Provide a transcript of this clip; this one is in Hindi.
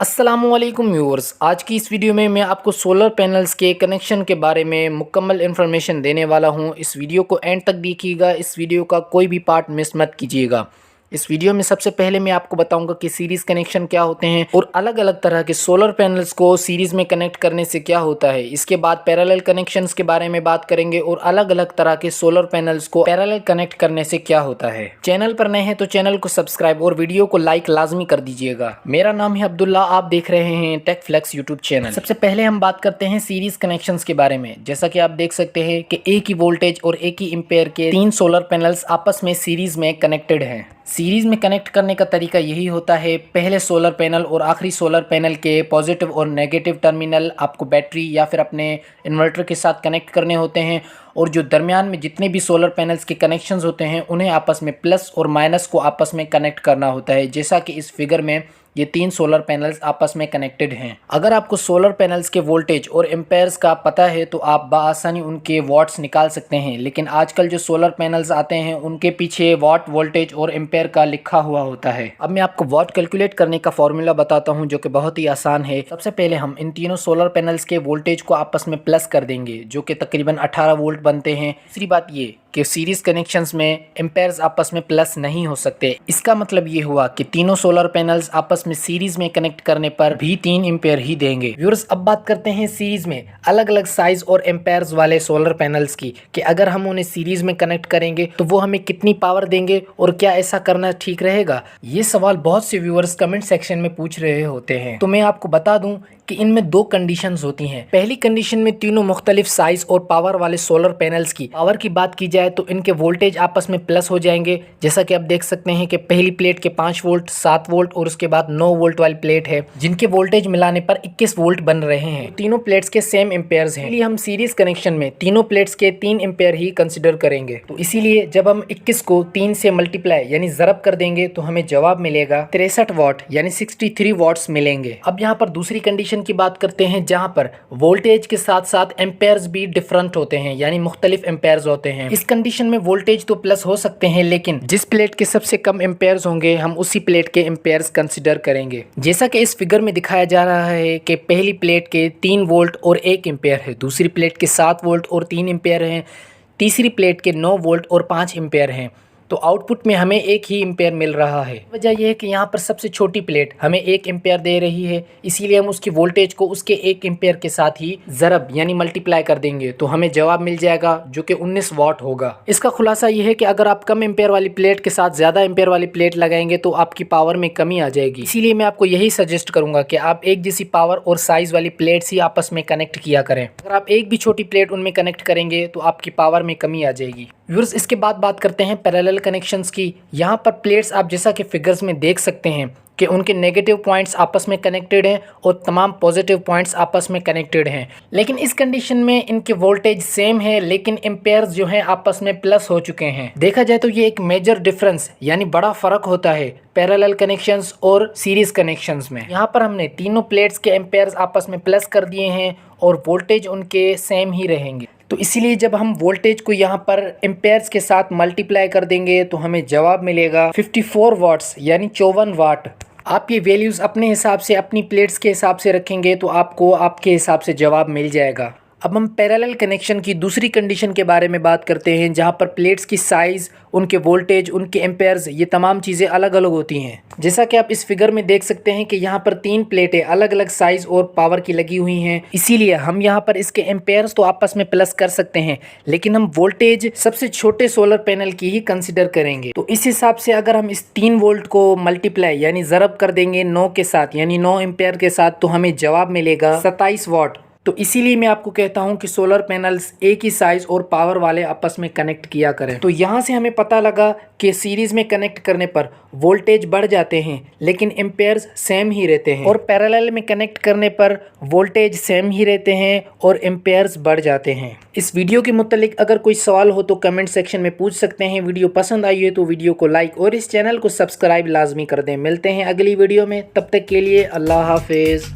अस्सलामुअलैकुम व्यूअर्स, आज की इस वीडियो में मैं आपको सोलर पैनल्स के कनेक्शन के बारे में मुकम्मल इन्फॉर्मेशन देने वाला हूं। इस वीडियो को एंड तक देखिएगा। इस वीडियो का कोई भी पार्ट मिस मत कीजिएगा। इस वीडियो में सबसे पहले मैं आपको बताऊंगा कि सीरीज़ कनेक्शन क्या होते हैं और अलग अलग तरह के सोलर पैनल्स को सीरीज़ में कनेक्ट करने से क्या होता है। इसके बाद पैरेलल कनेक्शंस के बारे में बात करेंगे और अलग अलग तरह के सोलर पैनल्स को पैरेलल कनेक्ट करने से क्या होता है। चैनल पर नए हैं तो चैनल को सब्सक्राइब और वीडियो को लाइक लाजमी कर दीजिएगा। मेरा नाम है अब्दुल्ला, आप देख रहे हैं टेक फ्लेक्स यूट्यूब चैनल। सबसे पहले हम बात करते हैं सीरीज कनेक्शंस के बारे में। जैसा कि आप देख सकते हैं कि एक ही वोल्टेज और एक ही एम्पेयर के 3 सोलर पैनल्स आपस में सीरीज में कनेक्टेड हैं। सीरीज में कनेक्ट करने का तरीका यही होता है, पहले सोलर पैनल और आखिरी सोलर पैनल के पॉजिटिव और नेगेटिव टर्मिनल आपको बैटरी या फिर अपने इन्वर्टर के साथ कनेक्ट करने होते हैं और जो दरमियान में जितने भी सोलर पैनल्स के कनेक्शंस होते हैं उन्हें आपस में प्लस और माइनस को आपस में कनेक्ट करना होता है। जैसा कि इस फिगर में ये 3 सोलर पैनल्स आपस में कनेक्टेड हैं। अगर आपको सोलर पैनल्स के वोल्टेज और एम्पेयर्स का पता है तो आप बआसानी उनके वॉट्स निकाल सकते हैं, लेकिन आजकल जो सोलर पैनल्स आते हैं उनके पीछे वॉट, वोल्टेज और एम्पेयर का लिखा हुआ होता है। अब मैं आपको वॉट कैलकुलेट करने का फॉर्मूला बताता हूं जो कि बहुत ही आसान है। सबसे पहले हम इन तीनों सोलर पैनल्स के वोल्टेज को आपस में प्लस कर देंगे जो कि तकरीबन 18 वोल्ट बनते हैं। दूसरी बात ये कि सीरीज कनेक्शंस में एम्पेयर्स आपस में प्लस नहीं हो सकते। इसका मतलब ये हुआ कि तीनों सोलर पैनल्स आपस में सीरीज में कनेक्ट करने पर भी 3 एम्पेयर ही देंगे। व्यूअर्स, अब बात करते हैं सीरीज में अलग अलग साइज और एम्पेयर्स वाले सोलर पैनल्स की, कि अगर हम उन्हें सीरीज में कनेक्ट करेंगे तो वो हमें कितनी पावर देंगे और क्या ऐसा करना ठीक रहेगा। ये सवाल बहुत से व्यूअर्स कमेंट सेक्शन में पूछ रहे होते हैं, तो मैं आपको बता दूं कि इनमें 2 कंडीशंस होती हैं। पहली कंडीशन में तीनों मुख्तलिफ साइज और पावर वाले सोलर पैनल्स की पावर की बात की जाए तो इनके वोल्टेज आपस में प्लस हो जाएंगे। जैसा कि आप देख सकते हैं कि पहली प्लेट के 5 वोल्ट, 7 वोल्ट और उसके बाद 9 वोल्ट वाली प्लेट है जिनके वोल्टेज मिलाने पर 21 वोल्ट बन रहे हैं। तीनों प्लेट्स के सेम एम्पेयर्स हैं, इसलिए हम सीरीज कनेक्शन में तीनों प्लेट्स के 3 एम्पेयर ही कंसिडर करेंगे। तो इसीलिए जब हम 21 को 3 से मल्टीप्लाई यानी ज़रब कर देंगे तो हमें जवाब मिलेगा 63 वाट यानी 63 वाट्स मिलेंगे। अब यहाँ पर दूसरी कंडीशन की बात करते हैं जहां पर वोल्टेज के साथ साथ एम्पेयर्स भी डिफरेंट होते हैं यानी मुख्तलिफ एम्पेयर्स होते हैं। इस कंडीशन में वोल्टेज तो प्लस हो सकते हैं, लेकिन जिस प्लेट के सबसे कम एम्पेयर्स होंगे हम उसी प्लेट के एम्पेयर्स कंसिडर करेंगे। जैसा कि इस फिगर में दिखाया जा रहा है कि पहली प्लेट के 3 वोल्ट और 1 एम्पेयर है, दूसरी प्लेट के 7 वोल्ट और 3 एम्पेयर हैं, तीसरी प्लेट के 9 वोल्ट और 5 एम्पेयर हैं। तो आउटपुट में हमें 1 ही एम्पेयर मिल रहा है। वजह यह है कि यहाँ पर सबसे छोटी प्लेट हमें 1 एम्पेयर दे रही है, इसीलिए हम उसकी वोल्टेज को उसके 1 एम्पेयर के साथ ही ज़रब यानी मल्टीप्लाई कर देंगे तो हमें जवाब मिल जाएगा जो कि 19 वाट होगा। इसका खुलासा यह है कि अगर आप कम एम्पेयर वाली प्लेट के साथ ज़्यादा एम्पेयर वाली प्लेट लगाएंगे तो आपकी पावर में कमी आ जाएगी। इसीलिए मैं आपको यही सजेस्ट करूंगा कि आप एक जैसी पावर और साइज वाली प्लेट्स ही आपस में कनेक्ट किया करें। अगर आप एक भी छोटी प्लेट उनमें कनेक्ट करेंगे तो आपकी पावर में कमी आ जाएगी। व्यूअर्स, इसके बाद बात करते हैं पैरेलल कनेक्शंस की। यहाँ पर प्लेट्स आप जैसा कि फिगर्स में देख सकते हैं कि उनके नेगेटिव पॉइंट्स आपस में कनेक्टेड हैं और तमाम पॉजिटिव पॉइंट्स आपस में कनेक्टेड हैं, लेकिन इस कंडीशन में इनके वोल्टेज सेम है लेकिन एम्पेयर्स जो हैं आपस में प्लस हो चुके हैं। देखा जाए तो ये एक मेजर डिफरेंस यानी बड़ा फर्क होता है पैरेलल कनेक्शंस और सीरीज कनेक्शंस में। यहाँ पर हमने तीनों प्लेट्स के एम्पेयर्स आपस में प्लस कर दिए हैं और वोल्टेज उनके सेम ही रहेंगे। तो इसीलिए जब हम वोल्टेज को यहाँ पर एम्पेयर्स के साथ मल्टीप्लाई कर देंगे तो हमें जवाब मिलेगा 54 वाट्स यानी 54 वाट। आप ये वैल्यूज़ अपने हिसाब से अपनी प्लेट्स के हिसाब से रखेंगे तो आपको आपके हिसाब से जवाब मिल जाएगा। अब हम पैरेलल कनेक्शन की दूसरी कंडीशन के बारे में बात करते हैं जहां पर प्लेट्स की साइज़, उनके वोल्टेज, उनके एम्पेयर्स, ये तमाम चीज़ें अलग अलग होती हैं। जैसा कि आप इस फिगर में देख सकते हैं कि यहाँ पर 3 प्लेटें अलग अलग साइज़ और पावर की लगी हुई हैं, इसीलिए हम यहाँ पर इसके एम्पेयर्स तो आपस में प्लस कर सकते हैं लेकिन हम वोल्टेज सबसे छोटे सोलर पैनल की ही कंसिडर करेंगे। तो इस हिसाब से अगर हम इस 3 वोल्ट को मल्टीप्लाई यानी ज़रब कर देंगे 9 के साथ यानी 9 एम्पेयर के साथ तो हमें जवाब मिलेगा 27 वाट। तो इसीलिए मैं आपको कहता हूं कि सोलर पैनल्स एक ही साइज और पावर वाले आपस में कनेक्ट किया करें। तो यहाँ से हमें पता लगा कि सीरीज में कनेक्ट करने पर वोल्टेज बढ़ जाते हैं लेकिन एम्पेयर्स सेम ही रहते हैं और पैरेलल में कनेक्ट करने पर वोल्टेज सेम ही रहते हैं और एम्पेयर्स बढ़ जाते हैं। इस वीडियो के मुतालिक अगर कोई सवाल हो तो कमेंट सेक्शन में पूछ सकते हैं। वीडियो पसंद आई है तो वीडियो को लाइक और इस चैनल को सब्सक्राइब लाजमी कर दें। मिलते हैं अगली वीडियो में, तब तक के लिए अल्लाह हाफिज़।